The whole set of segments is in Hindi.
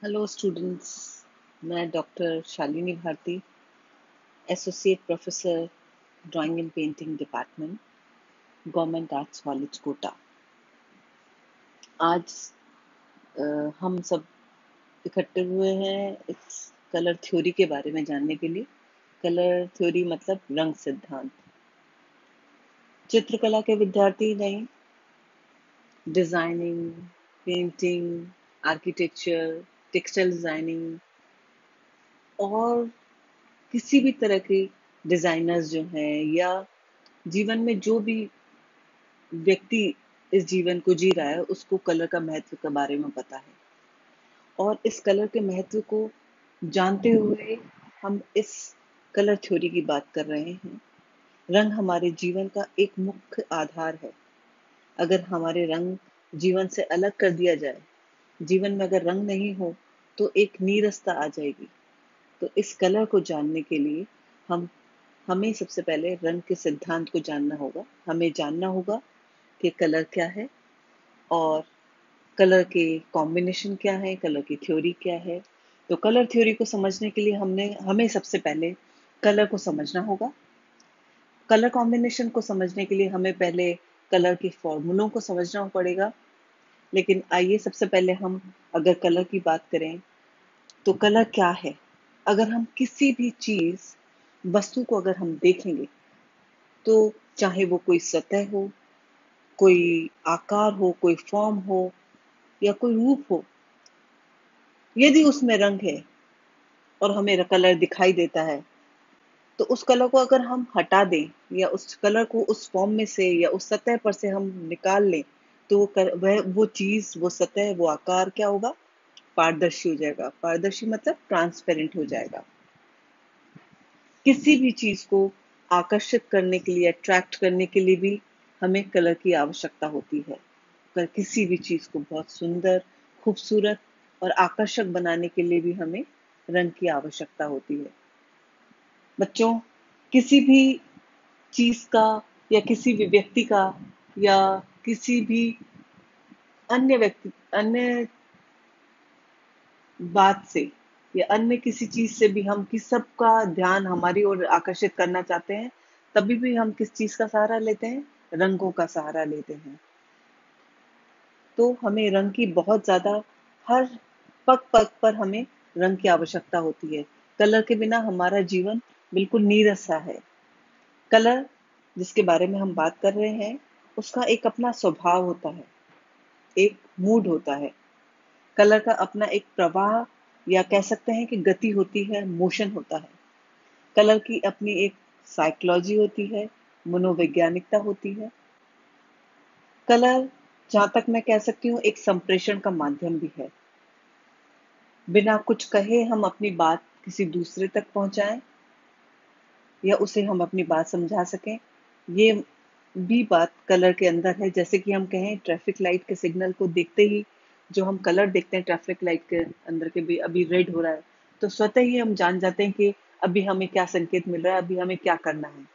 Hello students. मैं doctor Shalini Bharti, associate professor, drawing and painting department, government arts college Kota. आज हम सब इकट्ठे हुए हैं इस कलर थ्योरी के बारे में जानने के लिए। कलर थ्योरी मतलब रंग सिद्धांत। चित्रकला के विद्यार्थी नहीं, designing, painting, architecture, textile designing और किसी भी तरह के डिजाइनर्स जो हैं, या जीवन में जो भी व्यक्ति इस जीवन को जी रहा है, उसको कलर का महत्व के बारे में पता है। और इस कलर के महत्व को जानते हुए हम इस कलर थ्योरी की बात कर रहे हैं। रंग हमारे जीवन का एक मुख्य आधार है। अगर हमारे रंग जीवन से अलग कर दिया जाए, जीवन में अगर रंग नहीं हो तो एक नीरसता आ जाएगी। तो इस कलर को जानने के लिए हम हमें सबसे पहले रंग के सिद्धांत को जानना होगा। हमें जानना होगा कि कलर क्या है और कलर के कॉम्बिनेशन क्या है, कलर की थ्योरी क्या है। तो कलर थ्योरी को समझने के लिए हमें सबसे पहले कलर को समझना होगा। कलर कॉम्बिनेशन को समझने के लिए हमें पहले कलर के फॉर्मूलों को समझना पड़ेगा। लेकिन आइए सबसे पहले हम अगर कलर की बात करें तो कलर क्या है। अगर हम किसी भी चीज, वस्तु को अगर हम देखेंगे तो चाहे वो कोई सतह हो, कोई आकार हो, कोई फॉर्म हो या कोई रूप हो, यदि उसमें रंग है और हमें कलर दिखाई देता है, तो उस कलर को अगर हम हटा दें या उस कलर को उस फॉर्म में से या उस सतह पर से हम निकाल लें, तो वो चीज, वो सतह, वो आकार क्या होगा? पारदर्शी हो जाएगा। पारदर्शी मतलब ट्रांसपेरेंट हो जाएगा। किसी भी चीज को आकर्षित करने के लिए, अट्रैक्ट करने के लिए भी हमें कलर की आवश्यकता होती है। पर किसी भी चीज को बहुत सुंदर, खूबसूरत और आकर्षक बनाने के लिए भी हमें रंग की आवश्यकता होती है। बच्चों, किसी भी चीज का या किसी भी व्यक्ति का या किसी भी अन्य बात से या अन्य किसी चीज से भी हम किस सब का ध्यान हमारी ओर आकर्षित करना चाहते हैं, तभी भी हम किस चीज का सहारा लेते हैं? रंगों का सहारा लेते हैं। तो हमें रंग की बहुत ज्यादा, हर पग पग पर हमें रंग की आवश्यकता होती है। कलर के बिना हमारा जीवन बिल्कुल नीरस सा है। कलर जिसके बारे में हम बात कर रहे हैं, उसका एक अपना स्वभाव होता है, एक मूड होता है। कलर का अपना एक प्रवाह या कह सकते हैं कि गति होती है, मोशन होता है। कलर की अपनी एक साइकोलॉजी होती है, मनोवैज्ञानिकता होती है। कलर, जहां तक मैं कह सकती हूँ, एक संप्रेषण का माध्यम भी है। बिना कुछ कहे हम अपनी बात किसी दूसरे तक पहुंचाएं या उसे हम अपनी बात समझा सकें, ये भी बात कलर के अंदर है। जैसे कि हम कहें, ट्रैफिक लाइट के सिग्नल को देखते ही जो हम कलर देखते हैं ट्रैफिक लाइट के अंदर के भी, अभी रेड हो रहा है, तो स्वतः ही हम जान जाते हैं कि अभी हमें क्या संकेत मिल रहा है, अभी हमें क्या करना है।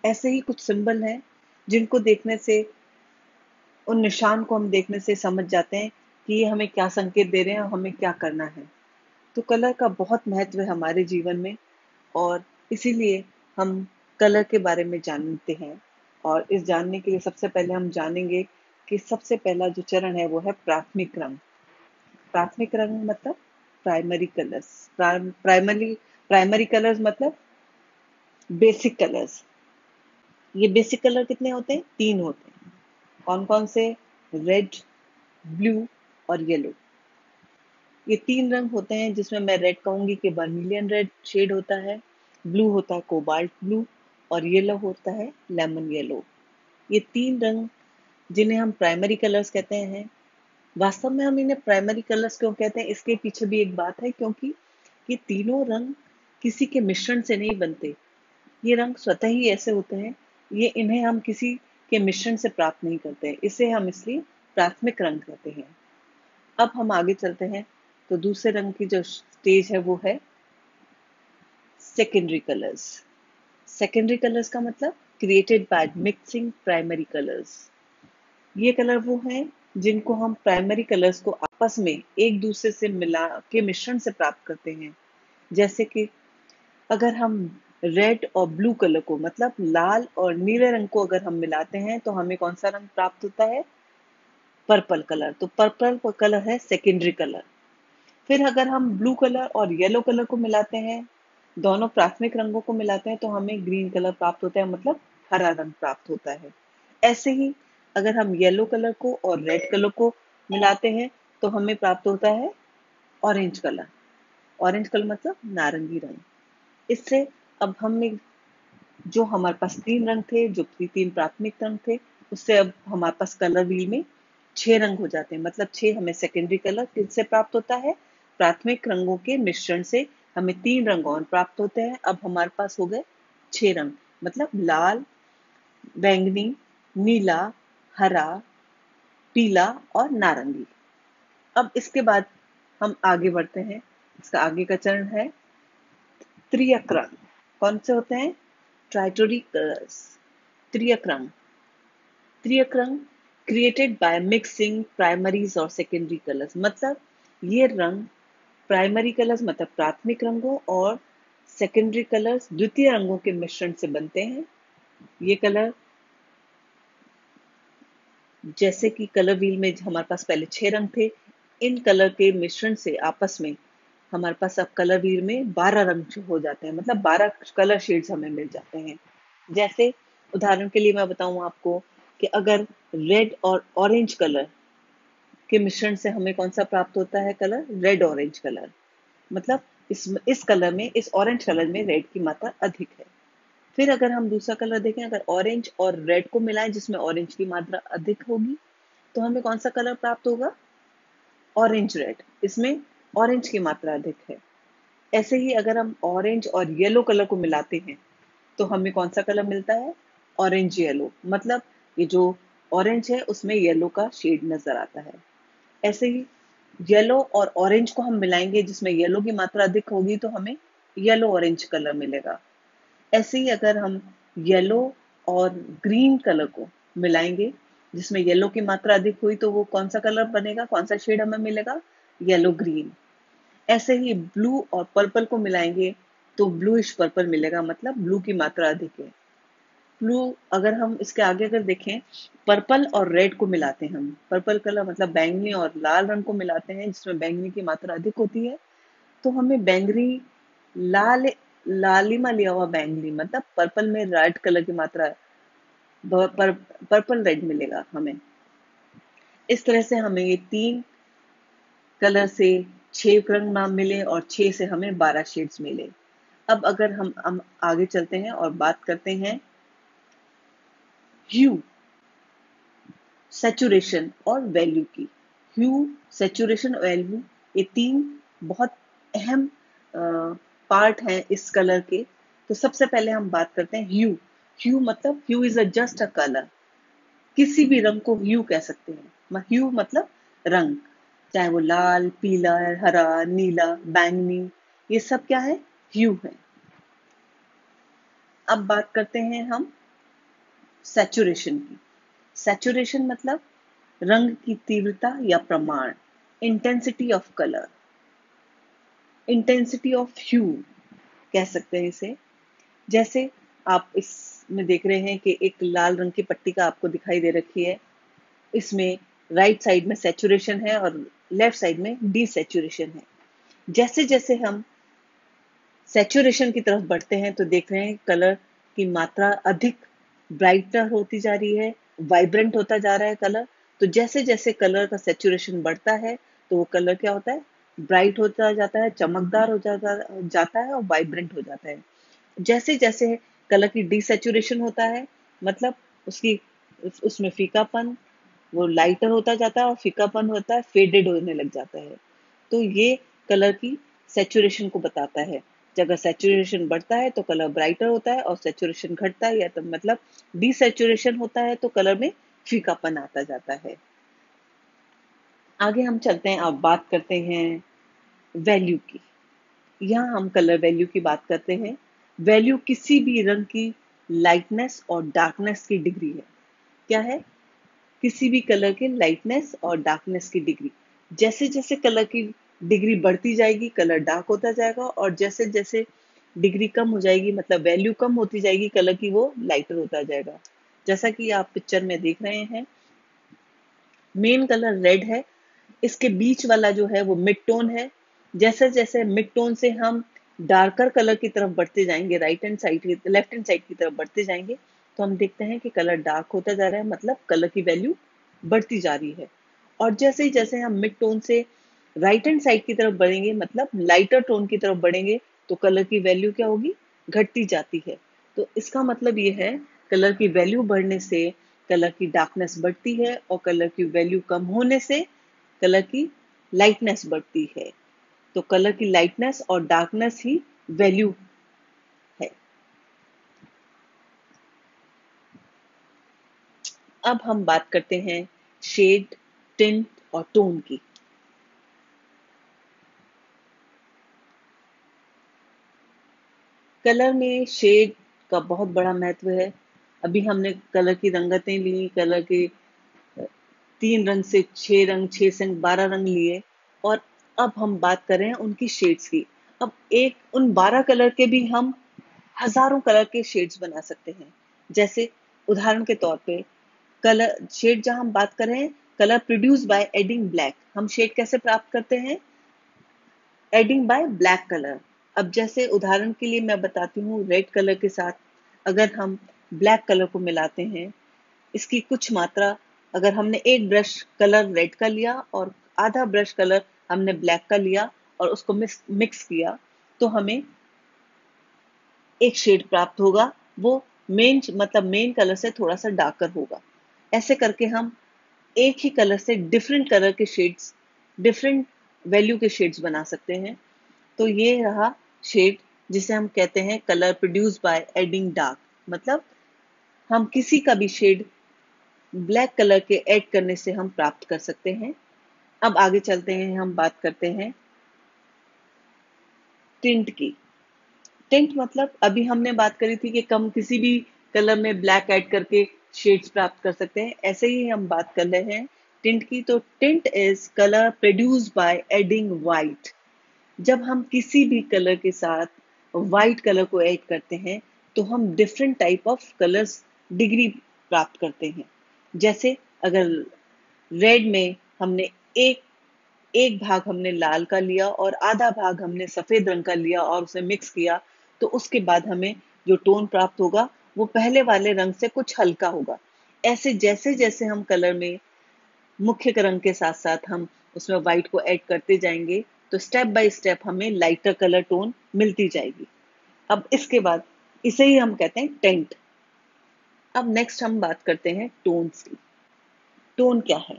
ऐसे ही कुछ सिंबल हैं जिनको देखने से, उन निशान को हम देखने से समझ जाते हैं कि ये हमें क्या संकेत दे रहे हैं और हमें क्या करना है। तो कलर का बहुत महत्व है हमारे जीवन में, और इसीलिए हम कलर के बारे में जानते हैं। और इस जानने के लिए सबसे पहले हम जानेंगे कि सबसे पहला जो चरण है वो है प्राथमिक रंग। प्राथमिक रंग मतलब प्राइमरी कलर्स। प्राइमरी कलर्स मतलब बेसिक कलर्स। ये बेसिक कलर कितने होते हैं? 3 होते हैं। कौन कौन से? रेड, ब्लू और येलो। ये 3 रंग होते हैं, जिसमें मैं रेड कहूंगी कि वर्मिलियन रेड शेड होता है, ब्लू होता है कोबाल्ट ब्लू, और येलो होता है लेमन येलो। ये 3 रंग जिन्हें हम प्राइमरी कलर्स कहते हैं। वास्तव में हम इन्हें प्राइमरी कलर्स क्यों कहते हैं, इसके पीछे भी एक बात है, क्योंकि ये तीनों रंग किसी के मिश्रण से नहीं बनते। ये रंग स्वतः ही ऐसे होते हैं, ये इन्हें हम किसी के मिश्रण से प्राप्त नहीं करते हैं। इसे हम इसलिए प्राथमिक रंग कहते हैं। अब हम आगे चलते हैं, तो दूसरे रंग की जो स्टेज है वो है सेकेंडरी कलर्स। सेकेंडरी कलर्स का मतलब created by mixing primary colours. ये कलर वो हैं जिनको हम प्राइमरी कलर्स को आपस में एक दूसरे से मिला के मिश्रण से प्राप्त करते हैं। जैसे कि अगर हम रेड और ब्लू कलर को मतलब लाल और नीले रंग को अगर हम मिलाते हैं तो हमें कौन सा रंग प्राप्त होता है? Purple colour. तो पर्पल कलर है सेकेंडरी कलर। फिर अगर हम ब्लू कलर और येलो कलर को मिलाते हैं, दोनों प्राथमिक रंगों को मिलाते हैं तो हमें ग्रीन कलर प्राप्त होता है, मतलब हरा रंग प्राप्त होता है। ऐसे ही अगर हम येलो कलर को और रेड कलर को मिलाते हैं तो हमें प्राप्त होता है ऑरेंज कलर। ऑरेंज कलर मतलब नारंगी रंग। इससे अब हम जो हमारे पास तीन रंग थे, जो तीन प्राथमिक रंग थे, उससे अब हमारे पास कलर व्हील में 6 रंग हो जाते हैं। मतलब 6 हमें सेकेंडरी कलर किससे प्राप्त होता है? प्राथमिक रंगों के मिश्रण से हमें 3 रंग और प्राप्त होते हैं। अब हमारे पास हो गए 6 रंग, मतलब लाल, बैंगनी, नीला, हरा, पीला और नारंगी। अब इसके बाद हम आगे बढ़ते हैं। इसका आगे का चरण है त्रियक रंग। कौन से होते हैं? ट्राइटोरी कलर्स। त्रियक रंग। त्रियक रंग क्रिएटेड बाय मिक्सिंग प्राइमरीज और सेकेंडरी कलर्स। मतलब ये रंग प्राइमरी कलर्स मतलब प्राथमिक रंगों और सेकेंडरी कलर्स द्वितीय रंगों के मिश्रण से बनते हैं। ये कलर, जैसे कि कलर व्हील में हमारे पास पहले 6 रंग थे, इन कलर के मिश्रण से आपस में हमारे पास अब कलर व्हील में 12 रंग हो जाते हैं, मतलब 12 कलर शेड्स हमें मिल जाते हैं। जैसे उदाहरण के लिए मैं बताऊं आपको कि अगर रेड और ऑरेंज कलर के मिश्रण से हमें कौन सा प्राप्त होता है कलर? Red orange colour. मतलब इस कलर में, इस ऑरेंज कलर में रेड की मात्रा अधिक है। फिर अगर हम दूसरा कलर देखें, अगर ऑरेंज और रेड को मिलाएं जिसमें ऑरेंज की मात्रा अधिक होगी तो हमें कौन सा कलर प्राप्त होगा? Orange red. इसमें ऑरेंज की मात्रा अधिक है। ऐसे ही अगर हम ऑरेंज और येलो कलर को मिलाते हैं तो हमें कौन सा कलर मिलता है? Orange yellow. मतलब ये जो ऑरेंज है उसमें येलो का शेड नजर आता है। ऐसे ही येलो और ऑरेंज को हम मिलाएंगे जिसमें येलो की मात्रा अधिक होगी तो हमें येलो ऑरेंज कलर मिलेगा। ऐसे ही अगर हम येलो और ग्रीन कलर को मिलाएंगे जिसमें येलो की मात्रा अधिक हुई तो वो कौन सा कलर बनेगा? कौन सा शेड हमें मिलेगा? Yellow green. ऐसे ही ब्लू और पर्पल को मिलाएंगे तो ब्लूइश पर्पल मिलेगा, मतलब ब्लू की मात्रा अधिक है। ब्लू, अगर हम इसके आगे अगर देखें, पर्पल और रेड को मिलाते हैं हम, पर्पल कलर मतलब बैंगनी और लाल रंग को मिलाते हैं जिसमें बैंगनी की मात्रा अधिक होती है तो हमें बैंगनी, लाल, लालिमा लिया हुआ बैंगनी मतलब पर्पल में रेड कलर की मात्रा पर, पर्पल रेड मिलेगा हमें। इस तरह से हमें ये 3 कलर से 6 रंग नाम मिले और 6 से हमें 12 शेड्स मिले। अब अगर हम आगे चलते हैं और बात करते हैं ह्यू, सैचुरेशन और वैल्यू की। ह्यू, सैचुरेशन और वैल्यू, ये 3 बहुत अहम पार्ट हैं इस कलर के। तो सबसे पहले हम बात करते हैं ह्यू। ह्यू मतलब ह्यू इज जस्ट अ कलर। किसी भी रंग को ह्यू कह सकते हैं। ह्यू मतलब रंग, चाहे वो लाल, पीला, हरा, नीला, बैंगनी, ये सब क्या है? ह्यू है। अब बात करते हैं हम सैचुरेशन की। सैचुरेशन मतलब रंग की तीव्रता या प्रमाण, intensity of colour, intensity of hue कह सकते हैं इसे। जैसे आप इसमें देख रहे हैं कि एक लाल रंग की पट्टी का आपको दिखाई दे रखी है। इसमें राइट साइड में सैचुरेशन है और लेफ्ट साइड में डीसैचुरेशन है। जैसे जैसे हम सैचुरेशन की तरफ बढ़ते हैं तो देख रहे हैं कलर की मात्रा अधिक ब्राइटर होती जा रही है, वाइब्रेंट होता जा रहा है कलर। तो जैसे जैसे कलर का सैचुरेशन बढ़ता है तो वो कलर क्या होता है? ब्राइट होता जाता है, चमकदार हो जाता है और वाइब्रेंट हो जाता है। जैसे जैसे कलर की डिसैचुरेशन होता है, मतलब उसकी उसमें फीकापन, वो लाइटर होता जाता है और फीकापन होता है, फेडेड होने लग जाता है। तो ये कलर की सैचुरेशन को बताता है। अगर सैचुरेशन बढ़ता है तो कलर ब्राइटर होता है और सैचुरेशन घटता है या तो मतलब डिसैचुरेशन होता है तो कलर में फीकापन आता जाता है। आगे हम चलते हैं, अब बात करते हैं वैल्यू की। यहाँ हम कलर वैल्यू की बात करते हैं। वैल्यू किसी भी रंग की लाइटनेस और डार्कनेस की डिग्री है। क्या है? किसी भी कलर के लाइटनेस और डार्कनेस की डिग्री। जैसे जैसे कलर की डिग्री बढ़ती जाएगी कलर डार्क होता जाएगा, और जैसे जैसे डिग्री कम हो जाएगी मतलब वैल्यू कम होती जाएगी कलर की, वो लाइटर होता जाएगा। जैसा कि आप पिक्चर में देख रहे हैं, मेन कलर रेड है, इसके बीच वाला जो है वो मिड टोन है। जैसे जैसे मिड टोन से हम डार्कर कलर की तरफ बढ़ते जाएंगे, राइट हैंड साइड की लेफ्ट हैंड साइड की तरफ बढ़ते जाएंगे, तो हम देखते हैं कि कलर डार्क होता जा रहा है, मतलब कलर की वैल्यू बढ़ती जा रही है। और जैसे ही जैसे हम मिड टोन से राइट हैंड साइड की तरफ बढ़ेंगे, मतलब लाइटर टोन की तरफ बढ़ेंगे, तो कलर की वैल्यू क्या होगी, घटती जाती है। तो इसका मतलब ये है, कलर की वैल्यू बढ़ने से कलर की डार्कनेस बढ़ती है, और कलर की वैल्यू कम होने से कलर की लाइटनेस बढ़ती है। तो कलर की लाइटनेस और डार्कनेस ही वैल्यू है। अब हम बात करते हैं शेड, टिंट और टोन की। कलर में शेड का बहुत बड़ा महत्व है। अभी हमने कलर की रंगतें ली, कलर के 3 रंग से 6 रंग, 6 से 12 रंग लिए, और अब हम बात कर रहे हैं उनकी शेड्स की। अब एक उन 12 कलर के भी हम हजारों कलर के शेड्स बना सकते हैं। जैसे उदाहरण के तौर पे, कलर शेड जहां हम बात कर रहे हैं, colour produce by adding black, हम शेड कैसे प्राप्त करते हैं, एडिंग बाय ब्लैक कलर। अब जैसे उदाहरण के लिए मैं बताती हूँ, रेड कलर के साथ अगर हम ब्लैक कलर को मिलाते हैं, इसकी कुछ मात्रा, अगर हमने एक ब्रश कलर रेड का लिया और आधा ब्रश कलर हमने ब्लैक का लिया और उसको मिक्स किया, तो हमें एक शेड प्राप्त होगा। वो मेन कलर से थोड़ा सा डार्कर होगा। ऐसे करके हम एक ही कलर से डिफरेंट कलर के शेड्स, डिफरेंट वैल्यू के शेड्स बना सकते हैं। तो ये रहा शेड, जिसे हम कहते हैं colour produce by adding dark. मतलब हम किसी का भी शेड ब्लैक कलर के ऐड करने से हम प्राप्त कर सकते हैं। अब आगे चलते हैं, हम बात करते हैं टिंट की। टिंट मतलब अभी हमने बात करी थी कि हम किसी भी कलर में ब्लैक ऐड करके शेड्स प्राप्त कर सकते हैं, ऐसे ही हम बात कर रहे हैं टिंट की। तो tint is colour produce by adding white. जब हम किसी भी कलर के साथ वाइट कलर को ऐड करते हैं, तो हम different type of colours degree प्राप्त करते हैं। जैसे अगर रेड में हमने एक एक भाग हमने लाल का लिया और आधा भाग हमने सफेद रंग का लिया और उसे मिक्स किया, तो उसके बाद हमें जो टोन प्राप्त होगा वो पहले वाले रंग से कुछ हल्का होगा। ऐसे जैसे जैसे हम कलर में मुख्य रंग के साथ साथ हम उसमें व्हाइट को ऐड करते जाएंगे, तो स्टेप बाय स्टेप हमें लाइटर कलर टोन मिलती जाएगी। अब इसके बाद इसे ही हम कहते हैं टेंट। अब नेक्स्ट हम बात करते हैं टोन्स की। टोन क्या है?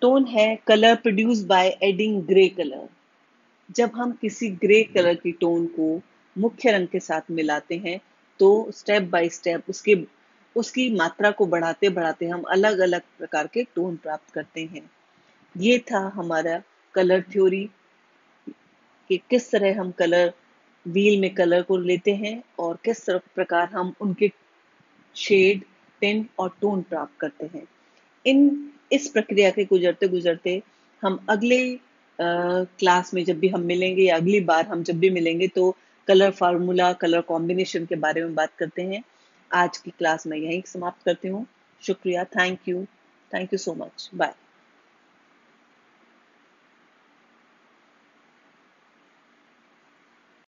टोन है colour produce by adding grey colour. जब हम किसी ग्रे कलर की टोन को मुख्य रंग के साथ मिलाते हैं, तो स्टेप बाय स्टेप उसके उसकी मात्रा को बढ़ाते बढ़ाते हम अलग अलग प्रकार के टोन प्राप्त करते हैं। ये था हमारा कलर थ्योरी, कि किस तरह हम कलर व्हील में कलर को लेते हैं और किस प्रकार हम उनके शेड, टिंट और टोन प्राप्त करते हैं। इन इस प्रक्रिया के गुजरते गुजरते हम अगले क्लास में जब भी हम मिलेंगे, या अगली बार हम जब भी मिलेंगे, तो कलर फार्मूला, कलर कॉम्बिनेशन के बारे में बात करते हैं। आज की क्लास मैं यहीं समाप्त करती हूँ। शुक्रिया, thank you so much, bye.